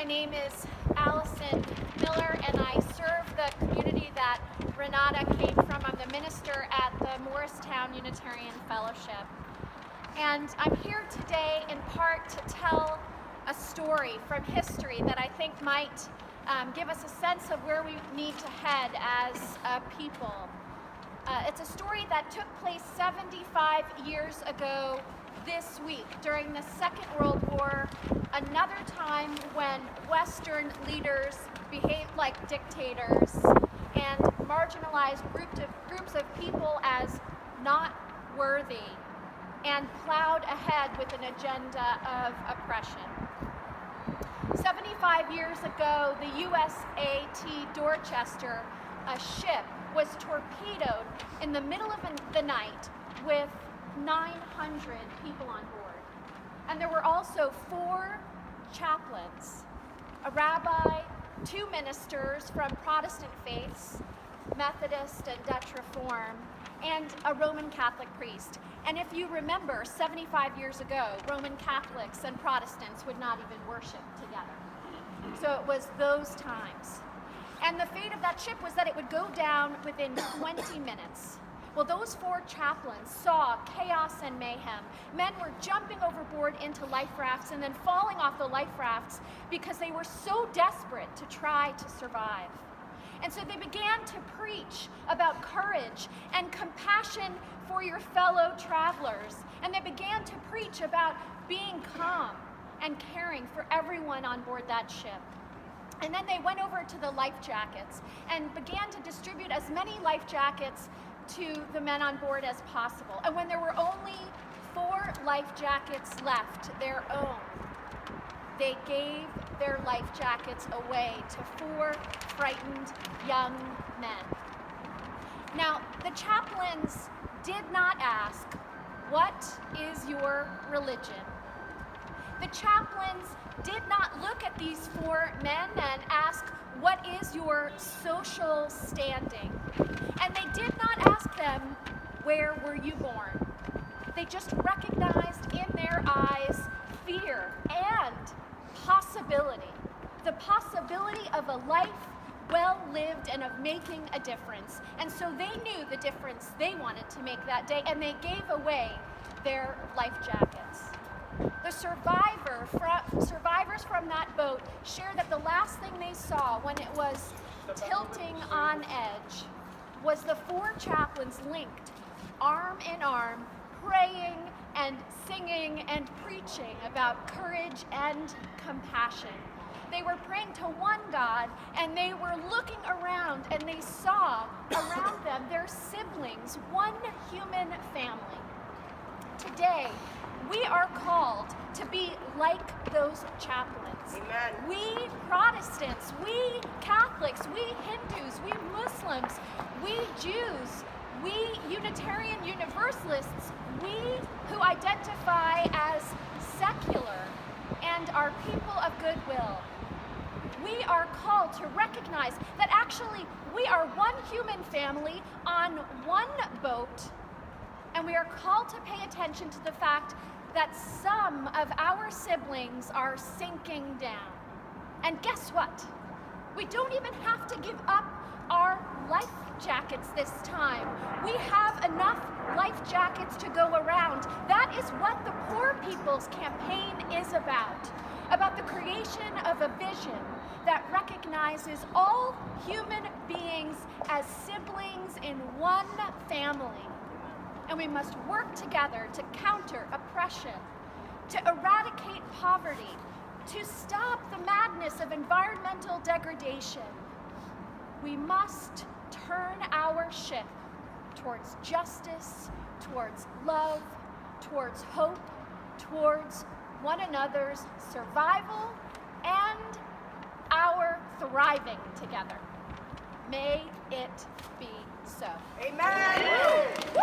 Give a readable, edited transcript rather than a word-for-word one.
My name is Allison Miller, and I serve the community that Renata came from. I'm the minister at the Morristown Unitarian Fellowship. And I'm here today in part to tell a story from history that I think might give us a sense of where we need to head as a people. It's a story that took place 75 years ago this week during the Second World War, another time when Western leaders behaved like dictators and marginalized groups of people as not worthy and plowed ahead with an agenda of oppression. 75 years ago, the USAT Dorchester, a ship, was torpedoed in the middle of the night with 900 people on board. And there were also 4 chaplains, a rabbi, 2 ministers from Protestant faiths, Methodist and Dutch Reform, and a Roman Catholic priest. And if you remember, 75 years ago, Roman Catholics and Protestants would not even worship together. So it was those times. And the fate of that ship was that it would go down within 20 minutes. Well, those 4 chaplains saw chaos and mayhem. Men were jumping overboard into life rafts and then falling off the life rafts because they were so desperate to try to survive. And so they began to preach about courage and compassion for your fellow travelers. And they began to preach about being calm and caring for everyone on board that ship. And then they went over to the life jackets and began to distribute as many life jackets to the men on board as possible. And when there were only 4 life jackets left, their own, they gave their life jackets away to 4 frightened young men. Now, the chaplains did not ask, "What is your religion?" The chaplains did not look at these 4 men and ask, "What is your social standing?" And they did not ask them, "Where were you born?" They just recognized in their eyes fear and possibility, the possibility of a life well lived and of making a difference. And so they knew the difference they wanted to make that day, and they gave away their life jackets. The survivors from that boat shared that the last thing they saw when it was tilting on edge was the 4 chaplains linked, arm in arm, praying and singing and preaching about courage and compassion. They were praying to one God, and they were looking around, and they saw around them their siblings, one human family. Today, we are called to be like those chaplains. Amen. We Protestants, we Catholics, we Hindus, we Muslims, we Jews, we Unitarian Universalists, we who identify as secular and are people of goodwill. We are called to recognize that actually we are one human family on one boat, and we are called to pay attention to the fact that some of our siblings are sinking down. And guess what? We don't even have to give up our life jackets this time. We have enough life jackets to go around. That is what the Poor People's Campaign is about the creation of a vision that recognizes all human beings as siblings in one family. And we must work together to counter oppression, to eradicate poverty, to stop the madness of environmental degradation. We must turn our ship towards justice, towards love, towards hope, towards one another's survival and our thriving together. May it be so. Amen. Woo!